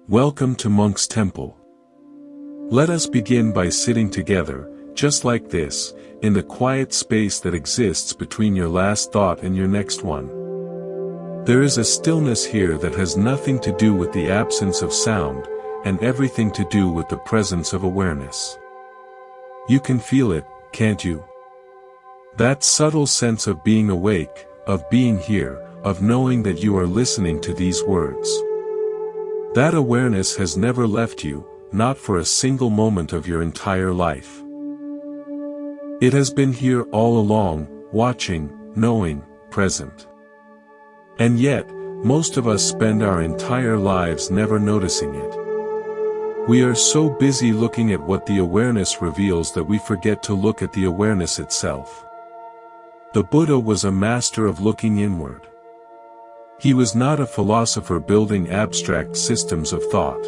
Welcome to Monk's Temple. Let us begin by sitting together, just like this, in the quiet space that exists between your last thought and your next one. There is a stillness here that has nothing to do with the absence of sound, and everything to do with the presence of awareness. You can feel it, can't you? That subtle sense of being awake, of being here, of knowing that you are listening to these words. That awareness has never left you, not for a single moment of your entire life. It has been here all along, watching, knowing, present. And yet, most of us spend our entire lives never noticing it. We are so busy looking at what the awareness reveals that we forget to look at the awareness itself. The Buddha was a master of looking inward. He was not a philosopher building abstract systems of thought.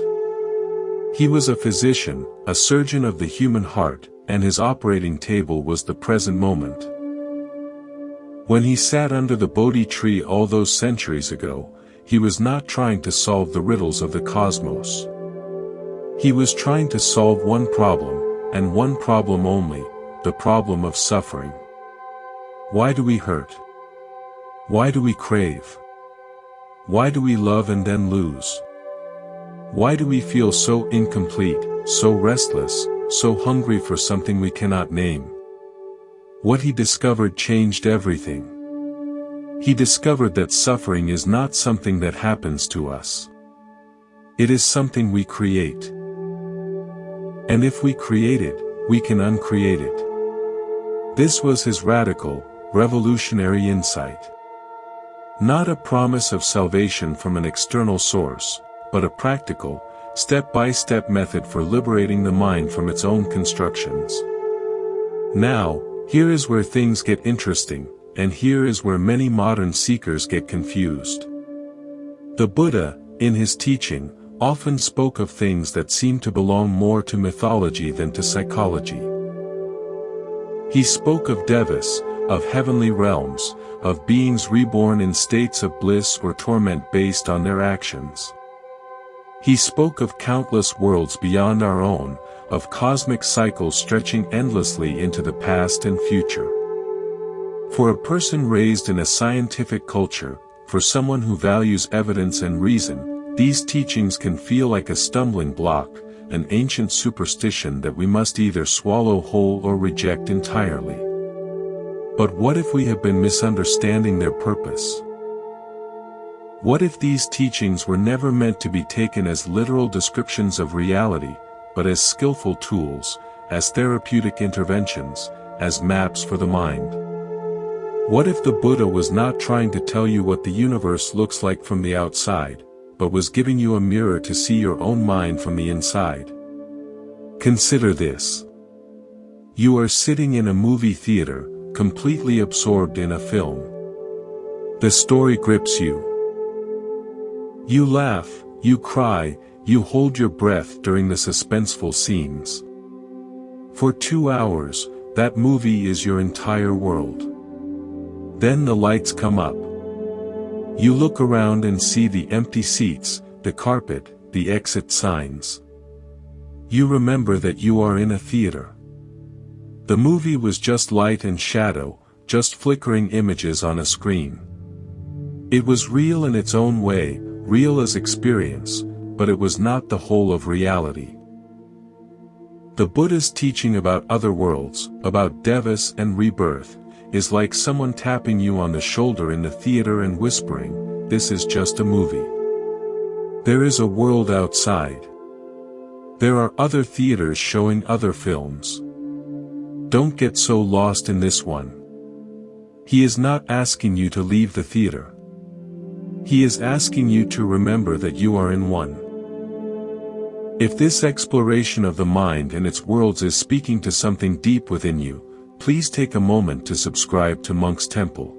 He was a physician, a surgeon of the human heart, and his operating table was the present moment. When he sat under the Bodhi tree all those centuries ago, he was not trying to solve the riddles of the cosmos. He was trying to solve one problem, and one problem only, the problem of suffering. Why do we hurt? Why do we crave? Why do we love and then lose? Why do we feel so incomplete, so restless, so hungry for something we cannot name? What he discovered changed everything. He discovered that suffering is not something that happens to us. It is something we create. And if we create it, we can uncreate it. This was his radical, revolutionary insight. Not a promise of salvation from an external source, but a practical, step-by-step method for liberating the mind from its own constructions. Now, here is where things get interesting, and here is where many modern seekers get confused. The Buddha, in his teaching, often spoke of things that seemed to belong more to mythology than to psychology. He spoke of devas, of heavenly realms, of beings reborn in states of bliss or torment based on their actions. He spoke of countless worlds beyond our own, of cosmic cycles stretching endlessly into the past and future. For a person raised in a scientific culture, for someone who values evidence and reason, these teachings can feel like a stumbling block, an ancient superstition that we must either swallow whole or reject entirely. But what if we have been misunderstanding their purpose? What if these teachings were never meant to be taken as literal descriptions of reality, but as skillful tools, as therapeutic interventions, as maps for the mind? What if the Buddha was not trying to tell you what the universe looks like from the outside, but was giving you a mirror to see your own mind from the inside? Consider this. You are sitting in a movie theater, completely absorbed in a film. The story grips you. You laugh, you cry, you hold your breath during the suspenseful scenes. For 2 hours, that movie is your entire world. Then the lights come up. You look around and see the empty seats, the carpet, the exit signs. You remember that you are in a theater. The movie was just light and shadow, just flickering images on a screen. It was real in its own way, real as experience, but it was not the whole of reality. The Buddha's teaching about other worlds, about devas and rebirth, is like someone tapping you on the shoulder in the theater and whispering, "This is just a movie. There is a world outside. There are other theaters showing other films. Don't get so lost in this one." He is not asking you to leave the theater. He is asking you to remember that you are in one. If this exploration of the mind and its worlds is speaking to something deep within you, please take a moment to subscribe to Monk's Temple.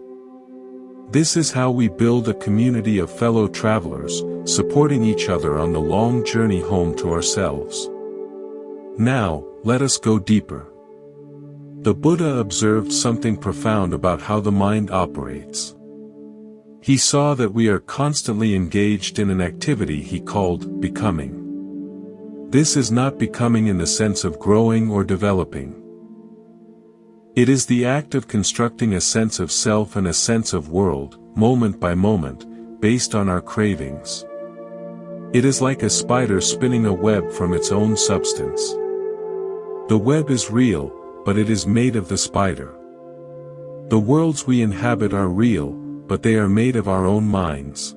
This is how we build a community of fellow travelers, supporting each other on the long journey home to ourselves. Now, let us go deeper. The Buddha observed something profound about how the mind operates. He saw that we are constantly engaged in an activity he called becoming. This is not becoming in the sense of growing or developing. It is the act of constructing a sense of self and a sense of world, moment by moment, based on our cravings. It is like a spider spinning a web from its own substance. The web is real, but it is made of the spider. The worlds we inhabit are real, but they are made of our own minds.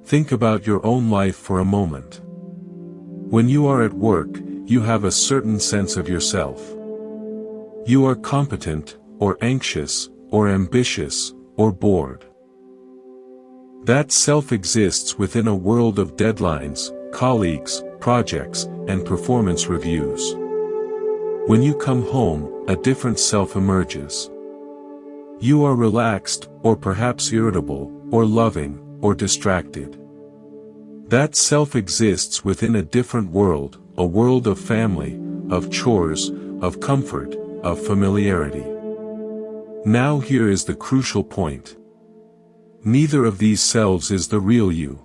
Think about your own life for a moment. When you are at work, you have a certain sense of yourself. You are competent, or anxious, or ambitious, or bored. That self exists within a world of deadlines, colleagues, projects, and performance reviews. When you come home, a different self emerges. You are relaxed, or perhaps irritable, or loving, or distracted. That self exists within a different world, a world of family, of chores, of comfort, of familiarity. Now here is the crucial point. Neither of these selves is the real you.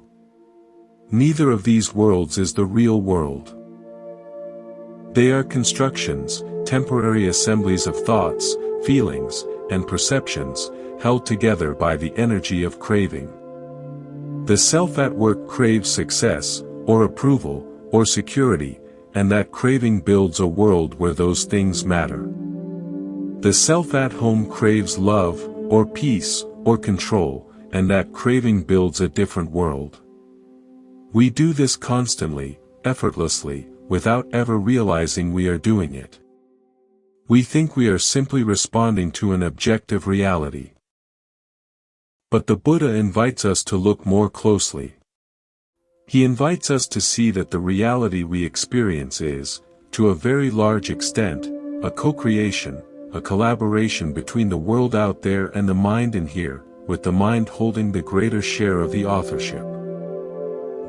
Neither of these worlds is the real world. They are constructions, temporary assemblies of thoughts, feelings, and perceptions, held together by the energy of craving. The self at work craves success, or approval, or security, and that craving builds a world where those things matter. The self at home craves love, or peace, or control, and that craving builds a different world. We do this constantly, effortlessly, without ever realizing we are doing it. We think we are simply responding to an objective reality. But the Buddha invites us to look more closely. He invites us to see that the reality we experience is, to a very large extent, a co-creation, a collaboration between the world out there and the mind in here, with the mind holding the greater share of the authorship.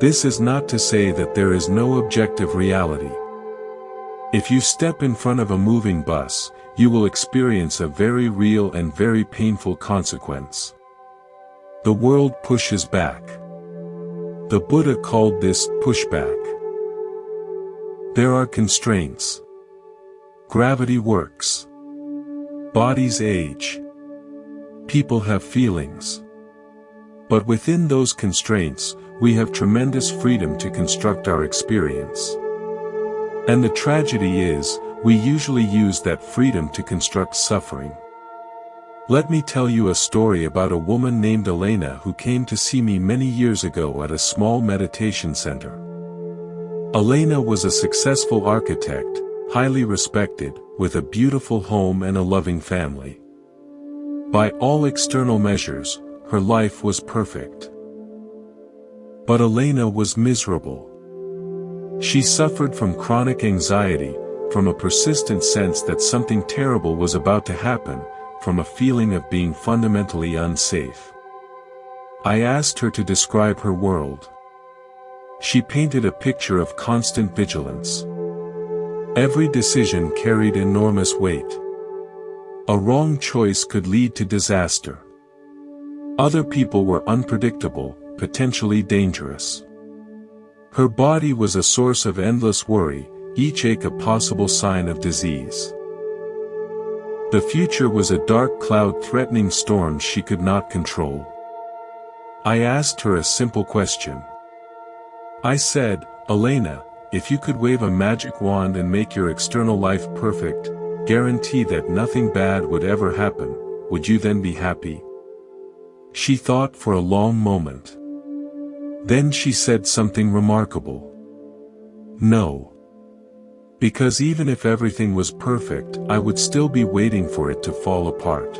This is not to say that there is no objective reality. If you step in front of a moving bus, you will experience a very real and very painful consequence. The world pushes back. The Buddha called this pushback. There are constraints. Gravity works. Bodies age. People have feelings. But within those constraints, we have tremendous freedom to construct our experience. And the tragedy is, we usually use that freedom to construct suffering. Let me tell you a story about a woman named Elena who came to see me many years ago at a small meditation center. Elena was a successful architect, highly respected, with a beautiful home and a loving family. By all external measures, her life was perfect. But Elena was miserable. She suffered from chronic anxiety, from a persistent sense that something terrible was about to happen, from a feeling of being fundamentally unsafe. I asked her to describe her world. She painted a picture of constant vigilance. Every decision carried enormous weight. A wrong choice could lead to disaster. Other people were unpredictable, potentially dangerous. Her body was a source of endless worry, each ache a possible sign of disease. The future was a dark cloud threatening storms she could not control. I asked her a simple question. I said, Elena, if you could wave a magic wand and make your external life perfect, guarantee that nothing bad would ever happen, would you then be happy? She thought for a long moment. Then she said something remarkable. No. Because even if everything was perfect, I would still be waiting for it to fall apart.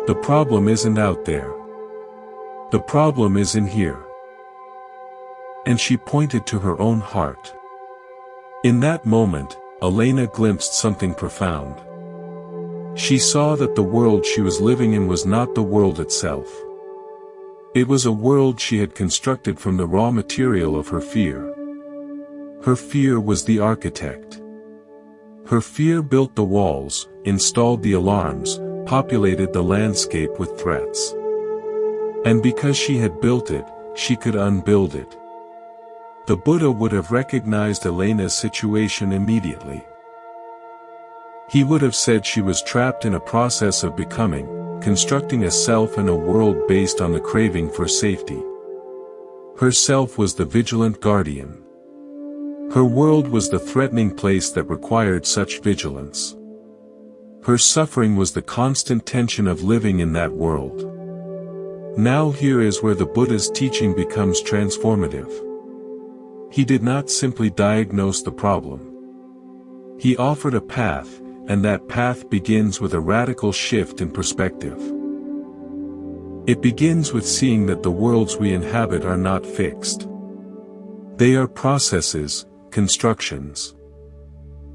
The problem isn't out there. The problem is in here. And she pointed to her own heart. In that moment, Elena glimpsed something profound. She saw that the world she was living in was not the world itself. It was a world she had constructed from the raw material of her fear. Her fear was the architect. Her fear built the walls, installed the alarms, populated the landscape with threats. And because she had built it, she could unbuild it. The Buddha would have recognized Elena's situation immediately. He would have said she was trapped in a process of becoming, constructing a self and a world based on the craving for safety. Her self was the vigilant guardian. Her world was the threatening place that required such vigilance. Her suffering was the constant tension of living in that world. Now here is where the Buddha's teaching becomes transformative. He did not simply diagnose the problem. He offered a path, and that path begins with a radical shift in perspective. It begins with seeing that the worlds we inhabit are not fixed. They are processes, constructions.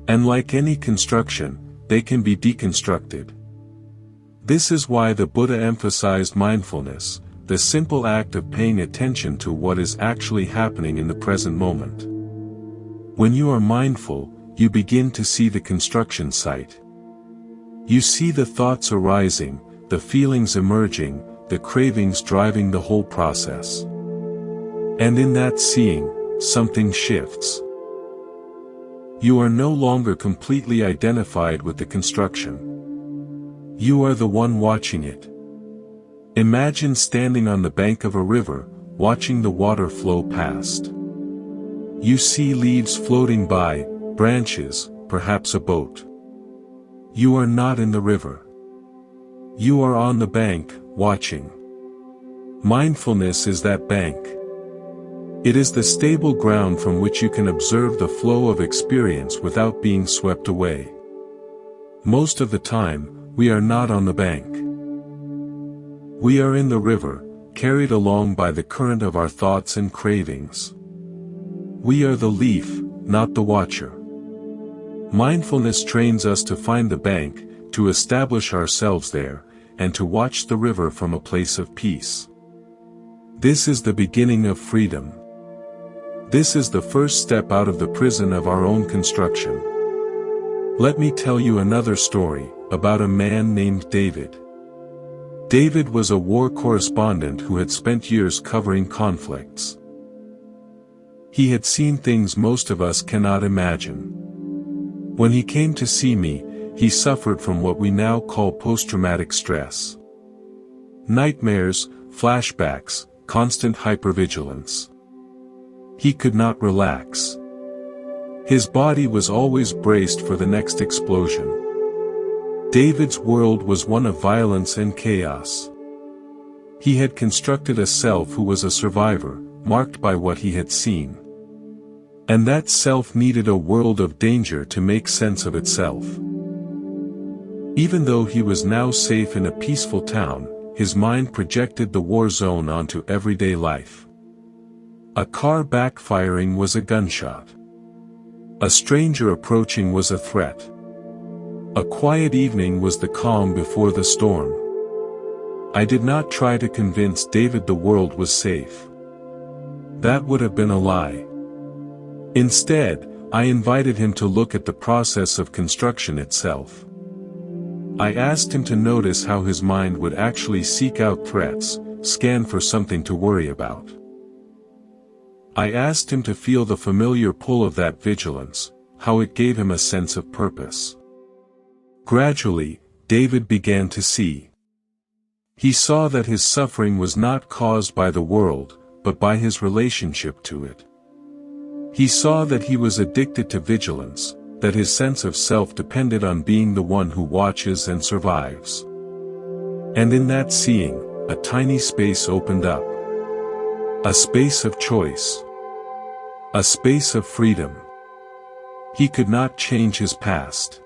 And like any construction, they can be deconstructed. This is why the Buddha emphasized mindfulness, the simple act of paying attention to what is actually happening in the present moment. When you are mindful, you begin to see the construction site. You see the thoughts arising, the feelings emerging, the cravings driving the whole process. And in that seeing, something shifts. You are no longer completely identified with the construction. You are the one watching it. Imagine standing on the bank of a river, watching the water flow past. You see leaves floating by, branches, perhaps a boat. You are not in the river. You are on the bank, watching. Mindfulness is that bank. It is the stable ground from which you can observe the flow of experience without being swept away. Most of the time, we are not on the bank. We are in the river, carried along by the current of our thoughts and cravings. We are the leaf, not the watcher. Mindfulness trains us to find the bank, to establish ourselves there, and to watch the river from a place of peace. This is the beginning of freedom. This is the first step out of the prison of our own construction. Let me tell you another story, about a man named David. David was a war correspondent who had spent years covering conflicts. He had seen things most of us cannot imagine. When he came to see me, he suffered from what we now call post-traumatic stress. Nightmares, flashbacks, constant hypervigilance. He could not relax. His body was always braced for the next explosion. David's world was one of violence and chaos. He had constructed a self who was a survivor, marked by what he had seen. And that self needed a world of danger to make sense of itself. Even though he was now safe in a peaceful town, his mind projected the war zone onto everyday life. A car backfiring was a gunshot. A stranger approaching was a threat. A quiet evening was the calm before the storm. I did not try to convince David the world was safe. That would have been a lie. Instead, I invited him to look at the process of construction itself. I asked him to notice how his mind would actually seek out threats, scan for something to worry about. I asked him to feel the familiar pull of that vigilance, how it gave him a sense of purpose. Gradually, David began to see. He saw that his suffering was not caused by the world, but by his relationship to it. He saw that he was addicted to vigilance, that his sense of self depended on being the one who watches and survives. And in that seeing, a tiny space opened up. A space of choice. A space of freedom. He could not change his past.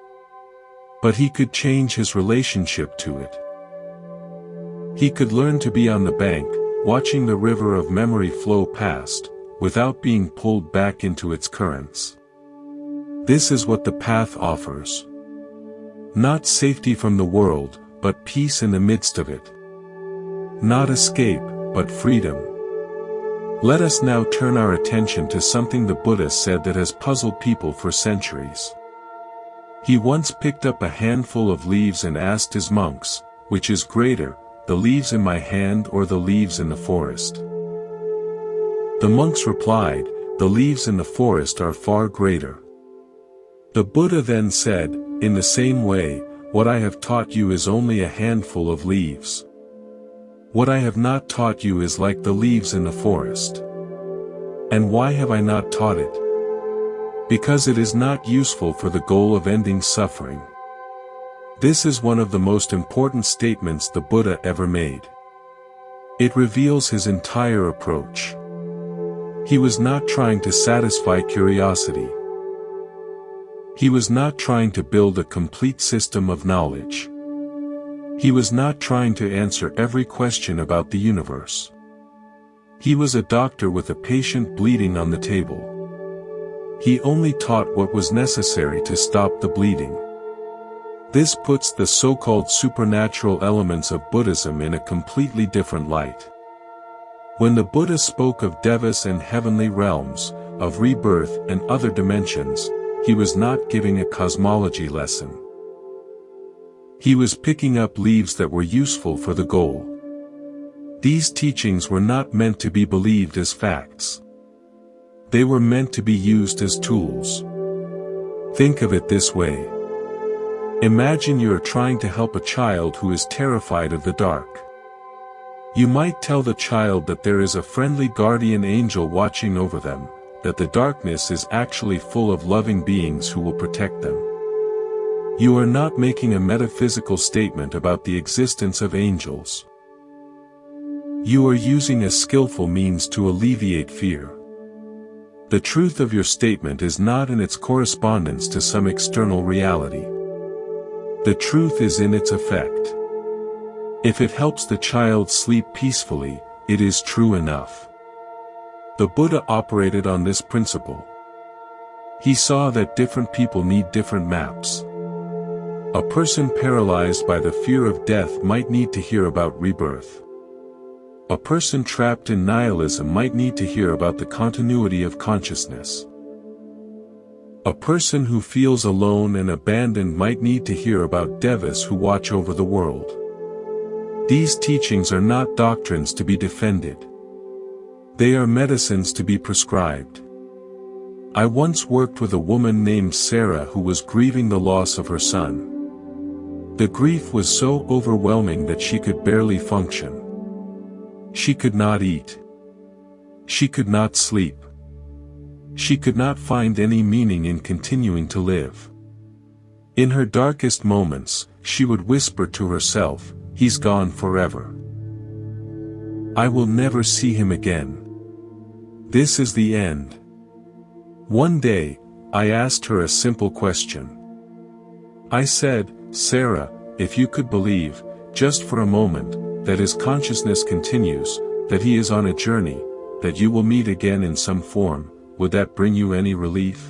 But he could change his relationship to it. He could learn to be on the bank, watching the river of memory flow past, without being pulled back into its currents. This is what the path offers. Not safety from the world, but peace in the midst of it. Not escape, but freedom. Let us now turn our attention to something the Buddha said that has puzzled people for centuries. He once picked up a handful of leaves and asked his monks, which is greater, the leaves in my hand or the leaves in the forest? The monks replied, the leaves in the forest are far greater. The Buddha then said, in the same way, what I have taught you is only a handful of leaves. What I have not taught you is like the leaves in the forest. And why have I not taught it? Because it is not useful for the goal of ending suffering. This is one of the most important statements the Buddha ever made. It reveals his entire approach. He was not trying to satisfy curiosity. He was not trying to build a complete system of knowledge. He was not trying to answer every question about the universe. He was a doctor with a patient bleeding on the table. He only taught what was necessary to stop the bleeding. This puts the so-called supernatural elements of Buddhism in a completely different light. When the Buddha spoke of devas and heavenly realms, of rebirth and other dimensions, he was not giving a cosmology lesson. He was picking up leaves that were useful for the goal. These teachings were not meant to be believed as facts. They were meant to be used as tools. Think of it this way. Imagine you are trying to help a child who is terrified of the dark. You might tell the child that there is a friendly guardian angel watching over them, that the darkness is actually full of loving beings who will protect them. You are not making a metaphysical statement about the existence of angels. You are using a skillful means to alleviate fear. The truth of your statement is not in its correspondence to some external reality. The truth is in its effect. If it helps the child sleep peacefully, it is true enough. The Buddha operated on this principle. He saw that different people need different maps. A person paralyzed by the fear of death might need to hear about rebirth. A person trapped in nihilism might need to hear about the continuity of consciousness. A person who feels alone and abandoned might need to hear about devas who watch over the world. These teachings are not doctrines to be defended. They are medicines to be prescribed. I once worked with a woman named Sarah who was grieving the loss of her son. The grief was so overwhelming that she could barely function. She could not eat. She could not sleep. She could not find any meaning in continuing to live. In her darkest moments, she would whisper to herself, "He's gone forever. I will never see him again. This is the end." One day, I asked her a simple question. I said, "Sarah, if you could believe, just for a moment, that his consciousness continues, that he is on a journey, that you will meet again in some form, would that bring you any relief?"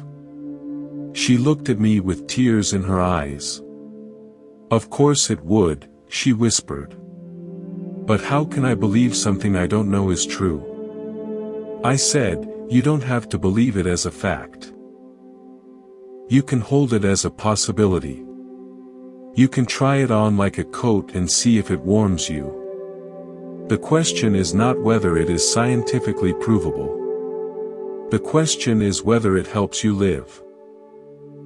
She looked at me with tears in her eyes. "Of course it would," she whispered. "But how can I believe something I don't know is true?" I said, "You don't have to believe it as a fact. You can hold it as a possibility. You can try it on like a coat and see if it warms you. The question is not whether it is scientifically provable. The question is whether it helps you live.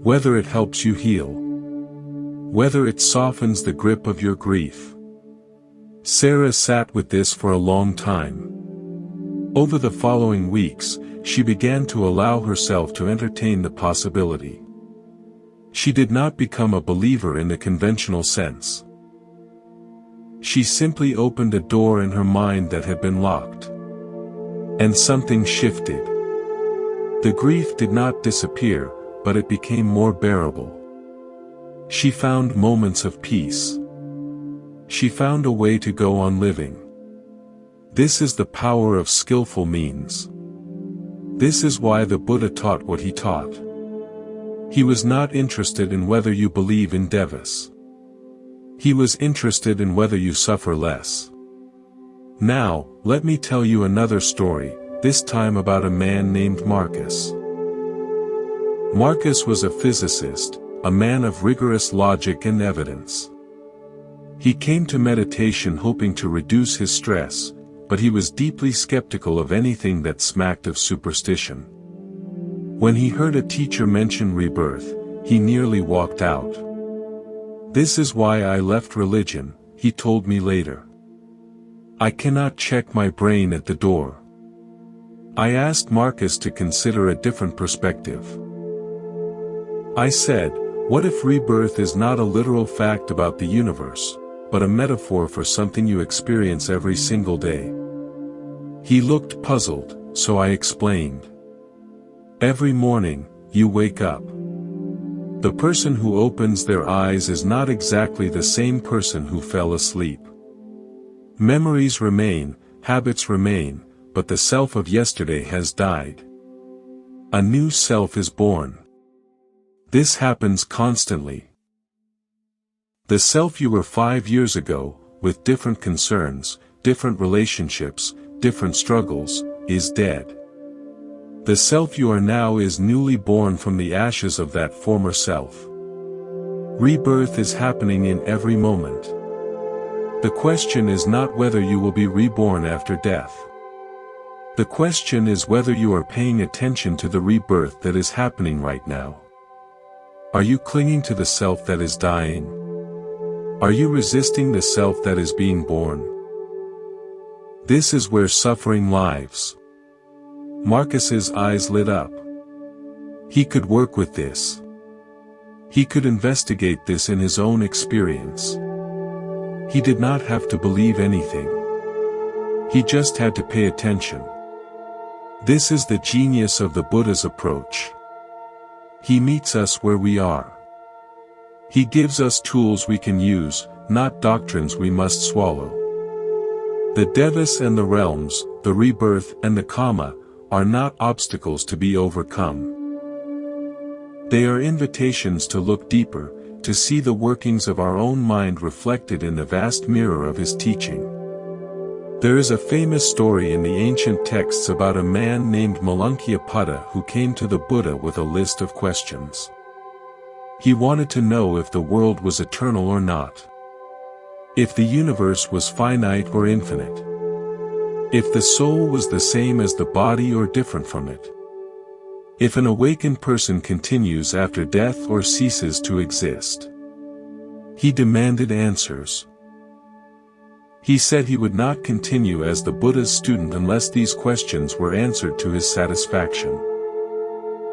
Whether it helps you heal. Whether it softens the grip of your grief." Sarah sat with this for a long time. Over the following weeks, she began to allow herself to entertain the possibility. She did not become a believer in the conventional sense. She simply opened a door in her mind that had been locked. And something shifted. The grief did not disappear, but it became more bearable. She found moments of peace. She found a way to go on living. This is the power of skillful means. This is why the Buddha taught what he taught. He was not interested in whether you believe in devas. He was interested in whether you suffer less. Now, let me tell you another story, this time about a man named Marcus. Marcus was a physicist, a man of rigorous logic and evidence. He came to meditation hoping to reduce his stress, but he was deeply skeptical of anything that smacked of superstition. When he heard a teacher mention rebirth, he nearly walked out. "This is why I left religion," he told me later. "I cannot check my brain at the door." I asked Marcus to consider a different perspective. I said, "What if rebirth is not a literal fact about the universe, but a metaphor for something you experience every single day?" He looked puzzled, so I explained. Every morning, you wake up. The person who opens their eyes is not exactly the same person who fell asleep. Memories remain, habits remain, but the self of yesterday has died. A new self is born. This happens constantly. The self you were 5 years ago, with different concerns, different relationships, different struggles, is dead. The self you are now is newly born from the ashes of that former self. Rebirth is happening in every moment. The question is not whether you will be reborn after death. The question is whether you are paying attention to the rebirth that is happening right now. Are you clinging to the self that is dying? Are you resisting the self that is being born? This is where suffering lives. Marcus's eyes lit up. He could work with this. He could investigate this in his own experience. He did not have to believe anything. He just had to pay attention. This is the genius of the Buddha's approach. He meets us where we are. He gives us tools we can use, not doctrines we must swallow. The devas and the realms, the rebirth and the karma, are not obstacles to be overcome. They are invitations to look deeper, to see the workings of our own mind reflected in the vast mirror of his teaching. There is a famous story in the ancient texts about a man named Malankyapada who came to the Buddha with a list of questions. He wanted to know if the world was eternal or not. If the universe was finite or infinite. If the soul was the same as the body or different from it. If an awakened person continues after death or ceases to exist. He demanded answers. He said he would not continue as the Buddha's student unless these questions were answered to his satisfaction.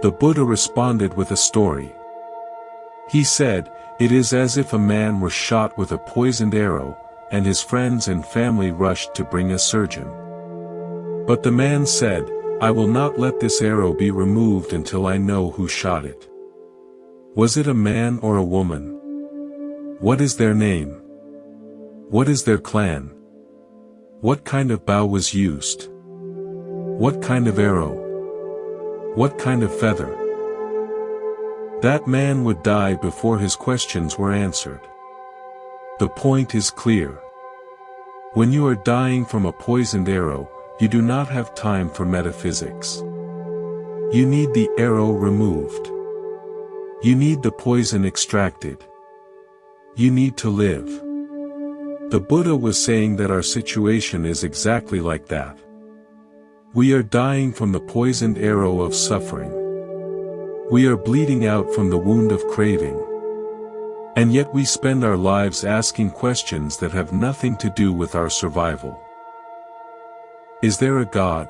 The Buddha responded with a story. He said, "It is as if a man were shot with a poisoned arrow, and his friends and family rushed to bring a surgeon. But the man said, 'I will not let this arrow be removed until I know who shot it. Was it a man or a woman? What is their name? What is their clan? What kind of bow was used? What kind of arrow? What kind of feather?' That man would die before his questions were answered. The point is clear. When you are dying from a poisoned arrow, you do not have time for metaphysics. You need the arrow removed. You need the poison extracted. You need to live." The Buddha was saying that our situation is exactly like that. We are dying from the poisoned arrow of suffering. We are bleeding out from the wound of craving. And yet we spend our lives asking questions that have nothing to do with our survival. Is there a God?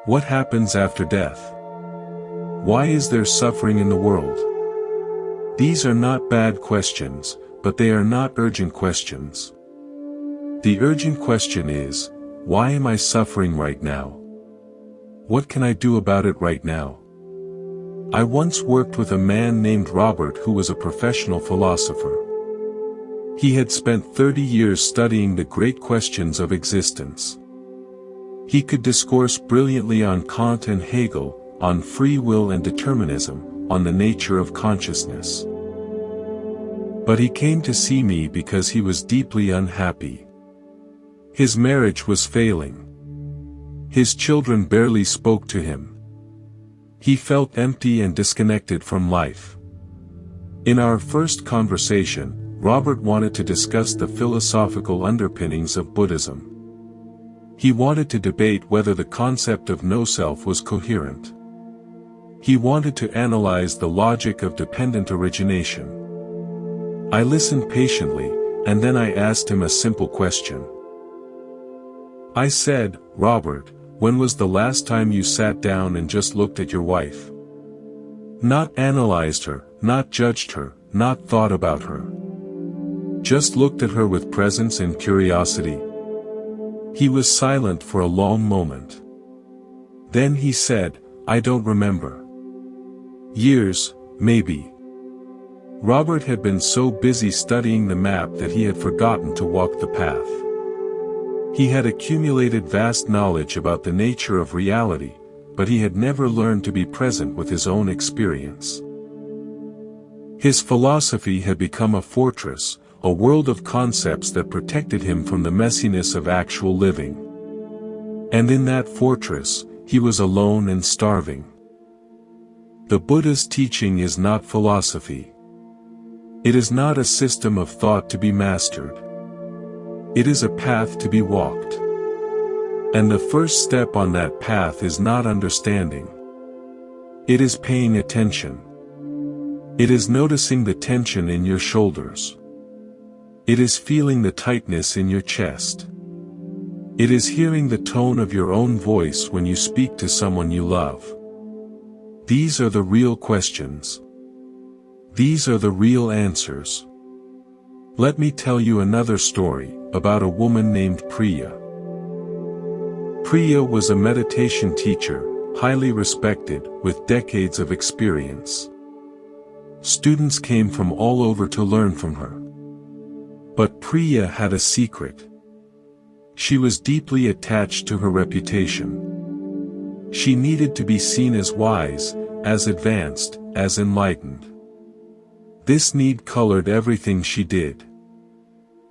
What happens after death? Why is there suffering in the world? These are not bad questions, but they are not urgent questions. The urgent question is, why am I suffering right now? What can I do about it right now? I once worked with a man named Robert who was a professional philosopher. He had spent 30 years studying the great questions of existence. He could discourse brilliantly on Kant and Hegel, on free will and determinism, on the nature of consciousness. But he came to see me because he was deeply unhappy. His marriage was failing. His children barely spoke to him. He felt empty and disconnected from life. In our first conversation, Robert wanted to discuss the philosophical underpinnings of Buddhism. He wanted to debate whether the concept of no-self was coherent. He wanted to analyze the logic of dependent origination. I listened patiently, and then I asked him a simple question. I said, "Robert, when was the last time you sat down and just looked at your wife? Not analyzed her, not judged her, not thought about her. Just looked at her with presence and curiosity?" He was silent for a long moment. Then he said, "I don't remember. Years, maybe." Robert had been so busy studying the map that he had forgotten to walk the path. He had accumulated vast knowledge about the nature of reality, but he had never learned to be present with his own experience. His philosophy had become a fortress, a world of concepts that protected him from the messiness of actual living. And in that fortress, he was alone and starving. The Buddha's teaching is not philosophy. It is not a system of thought to be mastered. It is a path to be walked. And the first step on that path is not understanding. It is paying attention. It is noticing the tension in your shoulders. It is feeling the tightness in your chest. It is hearing the tone of your own voice when you speak to someone you love. These are the real questions. These are the real answers. Let me tell you another story, about a woman named Priya. Priya was a meditation teacher, highly respected, with decades of experience. Students came from all over to learn from her. But Priya had a secret. She was deeply attached to her reputation. She needed to be seen as wise, as advanced, as enlightened. This need colored everything she did.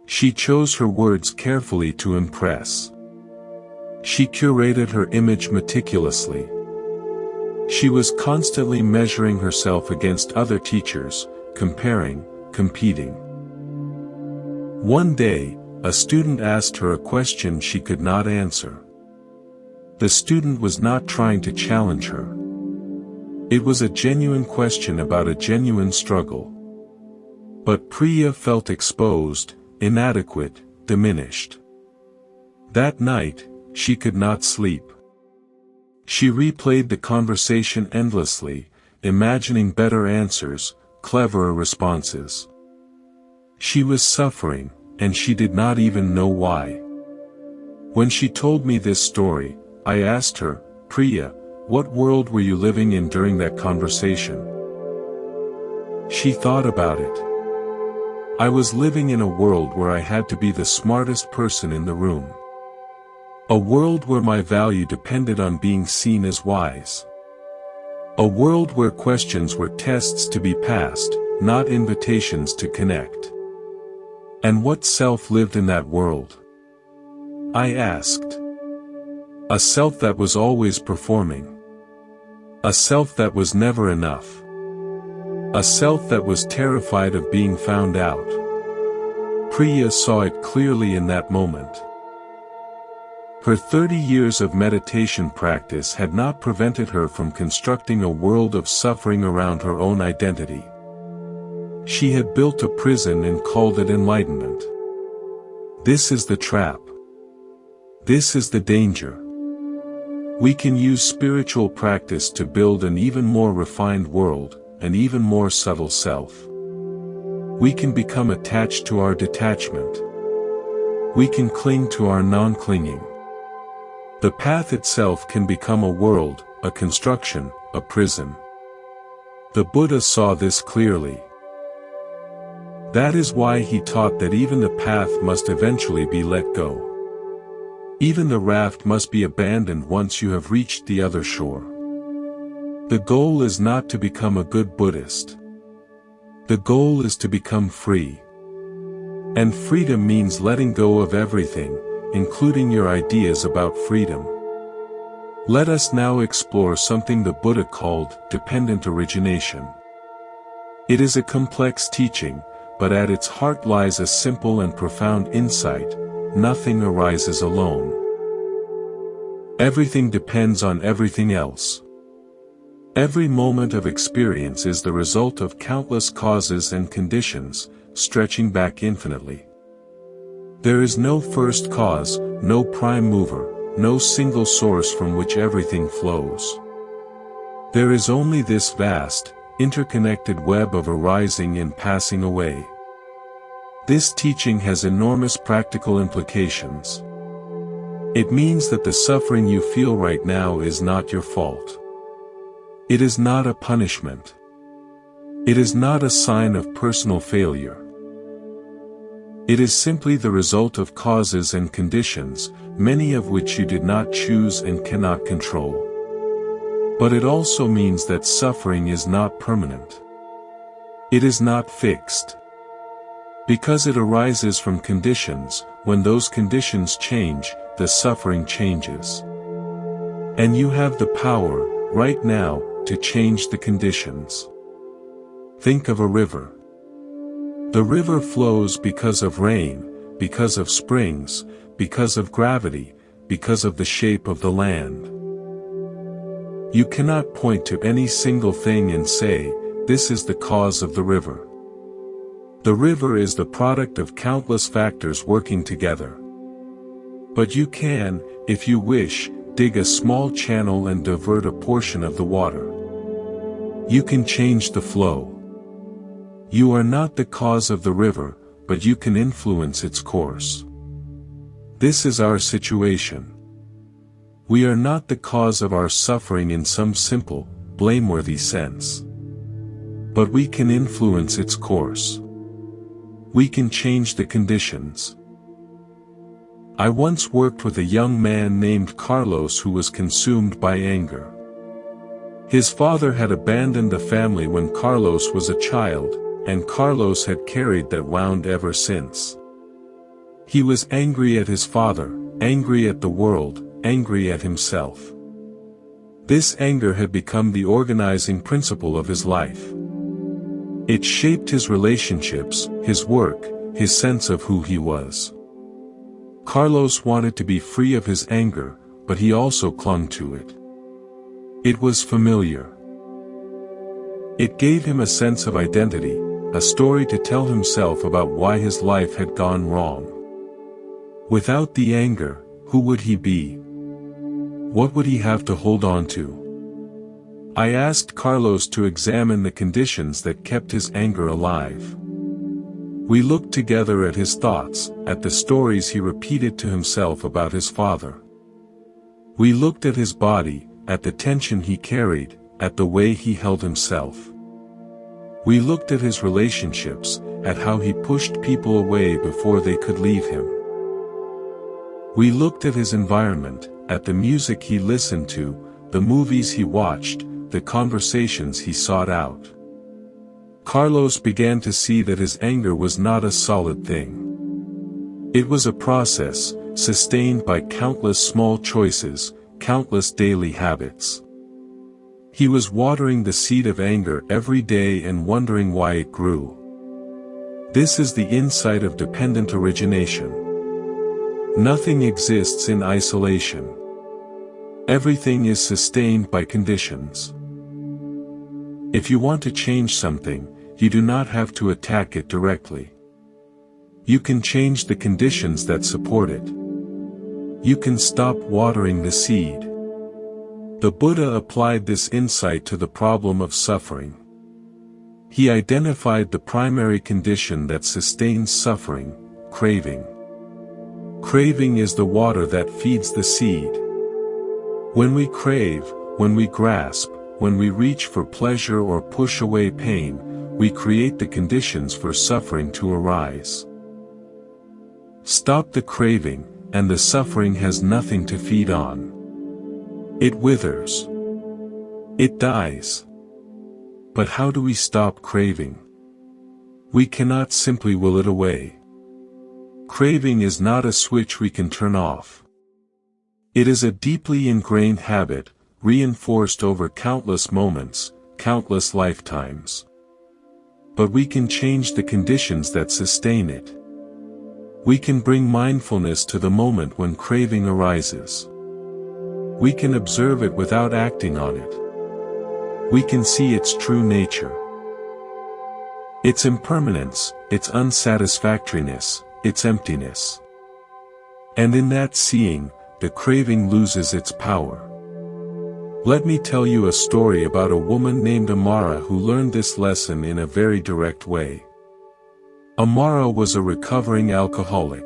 She chose her words carefully to impress. She curated her image meticulously. She was constantly measuring herself against other teachers, comparing, competing. One day, a student asked her a question she could not answer. The student was not trying to challenge her. It was a genuine question about a genuine struggle. But Priya felt exposed, inadequate, diminished. That night, she could not sleep. She replayed the conversation endlessly, imagining better answers, cleverer responses. She was suffering, and she did not even know why. When she told me this story, I asked her, "Priya, what world were you living in during that conversation?" She thought about it. I was living in a world where I had to be the smartest person in the room. A world where my value depended on being seen as wise. A world where questions were tests to be passed, not invitations to connect. And what self lived in that world? I asked. A self that was always performing. A self that was never enough. A self that was terrified of being found out. Priya saw it clearly in that moment. Her 30 years of meditation practice had not prevented her from constructing a world of suffering around her own identity. She had built a prison and called it enlightenment. This is the trap. This is the danger. We can use spiritual practice to build an even more refined world, an even more subtle self. We can become attached to our detachment. We can cling to our non-clinging. The path itself can become a world, a construction, a prison. The Buddha saw this clearly. That is why he taught that even the path must eventually be let go. Even the raft must be abandoned once you have reached the other shore. The goal is not to become a good Buddhist. The goal is to become free. And freedom means letting go of everything, including your ideas about freedom. Let us now explore something the Buddha called dependent origination. It is a complex teaching, but at its heart lies a simple and profound insight: nothing arises alone. Everything depends on everything else. Every moment of experience is the result of countless causes and conditions, stretching back infinitely. There is no first cause, no prime mover, no single source from which everything flows. There is only this vast, interconnected web of arising and passing away. This teaching has enormous practical implications. It means that the suffering you feel right now is not your fault. It is not a punishment. It is not a sign of personal failure. It is simply the result of causes and conditions, many of which you did not choose and cannot control. But it also means that suffering is not permanent. It is not fixed. Because it arises from conditions, when those conditions change, the suffering changes. And you have the power, right now, to change the conditions. Think of a river. The river flows because of rain, because of springs, because of gravity, because of the shape of the land. You cannot point to any single thing and say, this is the cause of the river. The river is the product of countless factors working together. But you can, if you wish, dig a small channel and divert a portion of the water. You can change the flow. You are not the cause of the river, but you can influence its course. This is our situation. We are not the cause of our suffering in some simple, blameworthy sense. But we can influence its course. We can change the conditions. I once worked with a young man named Carlos who was consumed by anger. His father had abandoned the family when Carlos was a child, and Carlos had carried that wound ever since. He was angry at his father, angry at the world, angry at himself. This anger had become the organizing principle of his life. It shaped his relationships, his work, his sense of who he was. Carlos wanted to be free of his anger, but he also clung to it. It was familiar. It gave him a sense of identity, a story to tell himself about why his life had gone wrong. Without the anger, who would he be? What would he have to hold on to? I asked Carlos to examine the conditions that kept his anger alive. We looked together at his thoughts, at the stories he repeated to himself about his father. We looked at his body, at the tension he carried, at the way he held himself. We looked at his relationships, at how he pushed people away before they could leave him. We looked at his environment, at the music he listened to, the movies he watched, the conversations he sought out. Carlos began to see that his anger was not a solid thing. It was a process, sustained by countless small choices, countless daily habits. He was watering the seed of anger every day and wondering why it grew. This is the insight of dependent origination. Nothing exists in isolation. Everything is sustained by conditions. If you want to change something, you do not have to attack it directly. You can change the conditions that support it. You can stop watering the seed. The Buddha applied this insight to the problem of suffering. He identified the primary condition that sustains suffering: craving. Craving is the water that feeds the seed. When we crave, when we grasp, when we reach for pleasure or push away pain, we create the conditions for suffering to arise. Stop the craving, and the suffering has nothing to feed on. It withers. It dies. But how do we stop craving? We cannot simply will it away. Craving is not a switch we can turn off. It is a deeply ingrained habit, reinforced over countless moments, countless lifetimes. but we can change the conditions that sustain it. We can bring mindfulness to the moment when craving arises. We can observe it without acting on it. We can see its true nature. Its impermanence, its unsatisfactoriness, its emptiness. And in that seeing, the craving loses its power. Let me tell you a story about a woman named Amara who learned this lesson in a very direct way. Amara was a recovering alcoholic.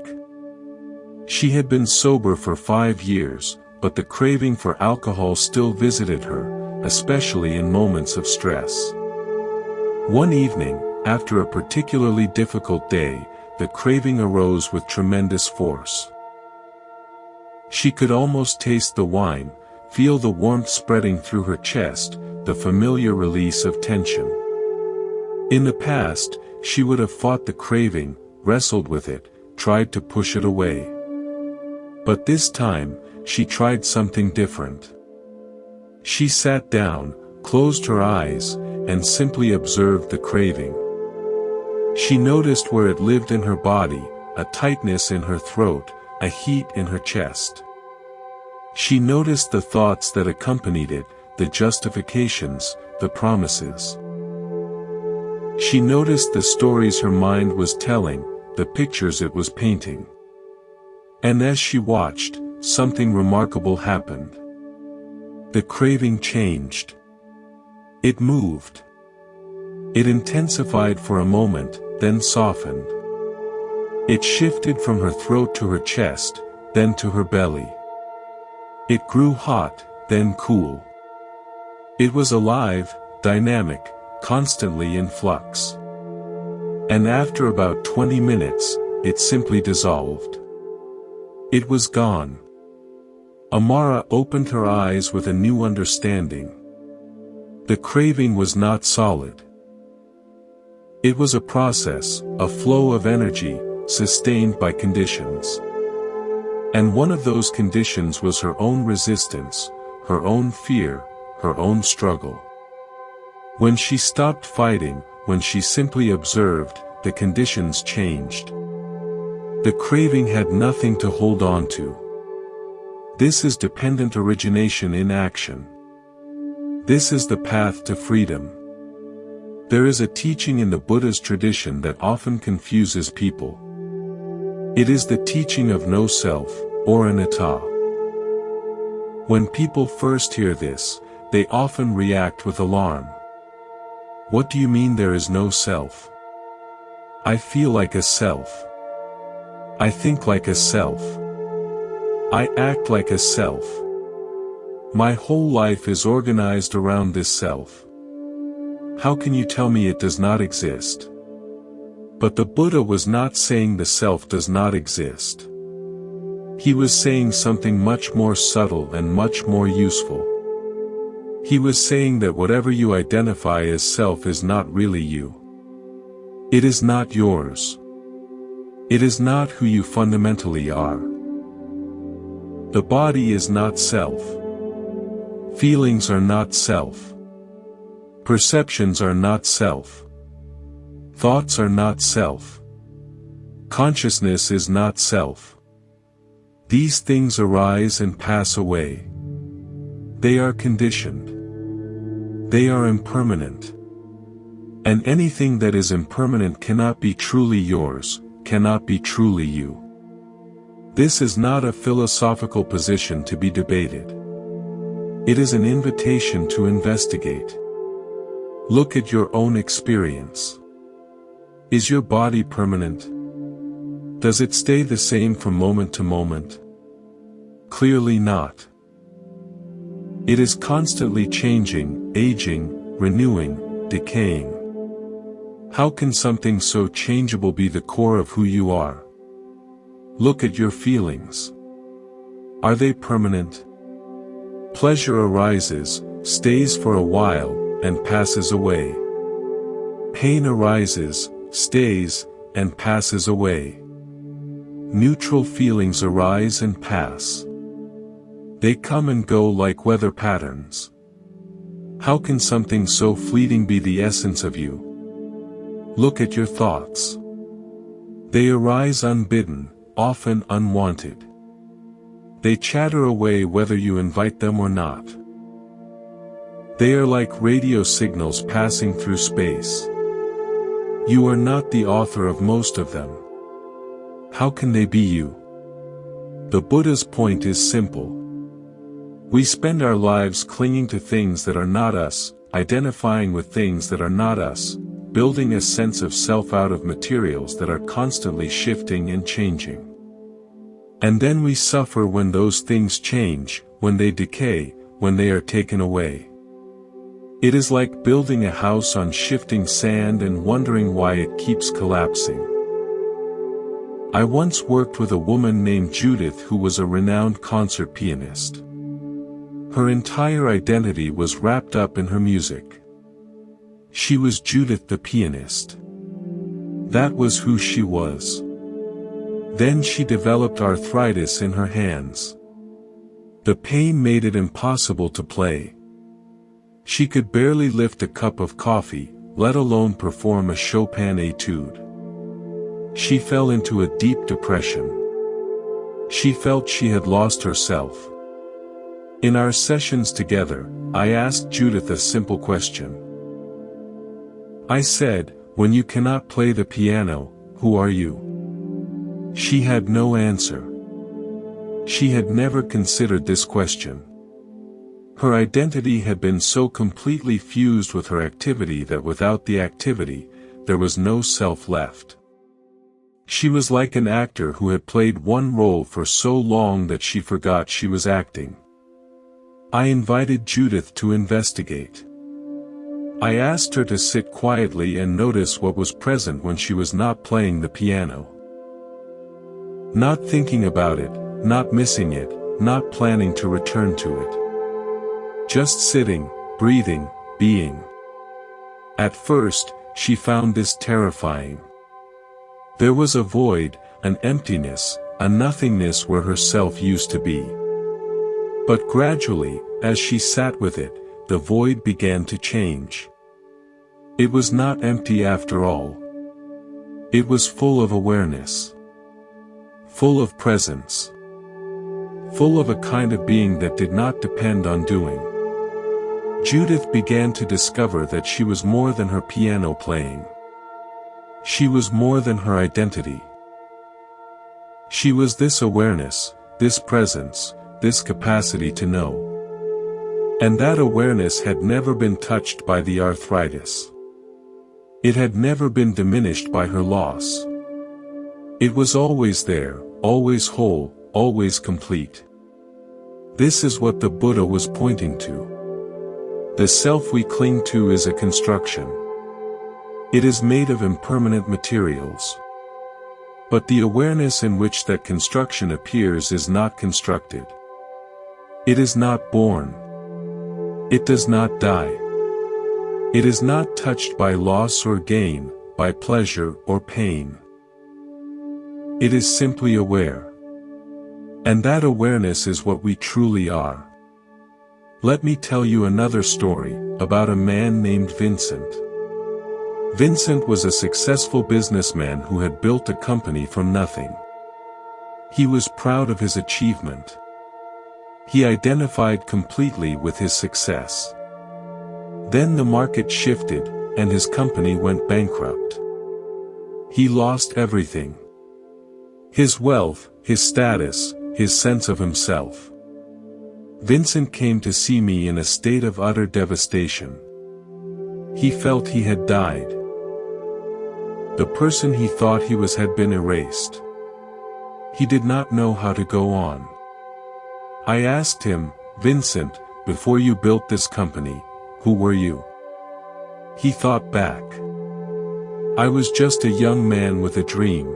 She had been sober for 5 years, but the craving for alcohol still visited her, especially in moments of stress. One evening, after a particularly difficult day, the craving arose with tremendous force. She could almost taste the wine, feel the warmth spreading through her chest, the familiar release of tension. In the past, she would have fought the craving, wrestled with it, tried to push it away. But this time, she tried something different. She sat down, closed her eyes, and simply observed the craving. She noticed where it lived in her body, a tightness in her throat, a heat in her chest. She noticed the thoughts that accompanied it, the justifications, the promises. She noticed the stories her mind was telling, the pictures it was painting. And as she watched, something remarkable happened. The craving changed. It moved. It intensified for a moment, then softened. It shifted from her throat to her chest, then to her belly. It grew hot, then cool. It was alive, dynamic, constantly in flux. And after about 20 minutes, it simply dissolved. It was gone. Amara opened her eyes with a new understanding. The craving was not solid. It was a process, a flow of energy, sustained by conditions. And one of those conditions was her own resistance, her own fear, her own struggle. When she stopped fighting, when she simply observed, the conditions changed. The craving had nothing to hold on to. This is dependent origination in action. This is the path to freedom. There is a teaching in the Buddha's tradition that often confuses people. It is the teaching of no self, or anatta. When people first hear this, they often react with alarm. What do you mean there is no self? I feel like a self. I think like a self. I act like a self. My whole life is organized around this self. How can you tell me it does not exist? But the Buddha was not saying the self does not exist. He was saying something much more subtle and much more useful. He was saying that whatever you identify as self is not really you. It is not yours. It is not who you fundamentally are. The body is not self. Feelings are not self. Perceptions are not self. Thoughts are not self. Consciousness is not self. These things arise and pass away. They are conditioned. They are impermanent. And anything that is impermanent cannot be truly yours, cannot be truly you. This is not a philosophical position to be debated. It is an invitation to investigate. Look at your own experience. Is your body permanent? Does it stay the same from moment to moment? Clearly not. It is constantly changing, aging, renewing, decaying. How can something so changeable be the core of who you are? Look at your feelings. Are they permanent? Pleasure arises, stays for a while, and passes away. Pain arises, stays, and passes away. Neutral feelings arise and pass. They come and go like weather patterns. How can something so fleeting be the essence of you? Look at your thoughts. They arise unbidden, often unwanted. They chatter away whether you invite them or not. They are like radio signals passing through space. You are not the author of most of them. How can they be you? The Buddha's point is simple. We spend our lives clinging to things that are not us, identifying with things that are not us, building a sense of self out of materials that are constantly shifting and changing. And then we suffer when those things change, when they decay, when they are taken away. It is like building a house on shifting sand and wondering why it keeps collapsing. I once worked with a woman named Judith who was a renowned concert pianist. Her entire identity was wrapped up in her music. She was Judith the pianist. That was who she was. Then she developed arthritis in her hands. The pain made it impossible to play. She could barely lift a cup of coffee, let alone perform a Chopin etude. She fell into a deep depression. She felt she had lost herself. In our sessions together, I asked Judith a simple question. I said, "When you cannot play the piano, who are you?" She had no answer. She had never considered this question. Her identity had been so completely fused with her activity that without the activity, there was no self left. She was like an actor who had played one role for so long that she forgot she was acting. I invited Judith to investigate. I asked her to sit quietly and notice what was present when she was not playing the piano. Not thinking about it, not missing it, not planning to return to it. Just sitting, breathing, being. At first, she found this terrifying. There was a void, an emptiness, a nothingness where her self used to be. But gradually, as she sat with it, the void began to change. It was not empty after all. It was full of awareness. Full of presence. Full of a kind of being that did not depend on doing. Judith began to discover that she was more than her piano playing. She was more than her identity. She was this awareness, this presence, this capacity to know. And that awareness had never been touched by the arthritis. It had never been diminished by her loss. It was always there, always whole, always complete. This is what the Buddha was pointing to. The self we cling to is a construction. It is made of impermanent materials. But the awareness in which that construction appears is not constructed. It is not born. It does not die. It is not touched by loss or gain, by pleasure or pain. It is simply aware. And that awareness is what we truly are. Let me tell you another story, about a man named Vincent. Vincent was a successful businessman who had built a company from nothing. He was proud of his achievement. He identified completely with his success. Then the market shifted, and his company went bankrupt. He lost everything. His wealth, his status, his sense of himself. Vincent came to see me in a state of utter devastation. He felt he had died. The person he thought he was had been erased. He did not know how to go on. I asked him, "Vincent, before you built this company, who were you?" He thought back. I was just a young man with a dream.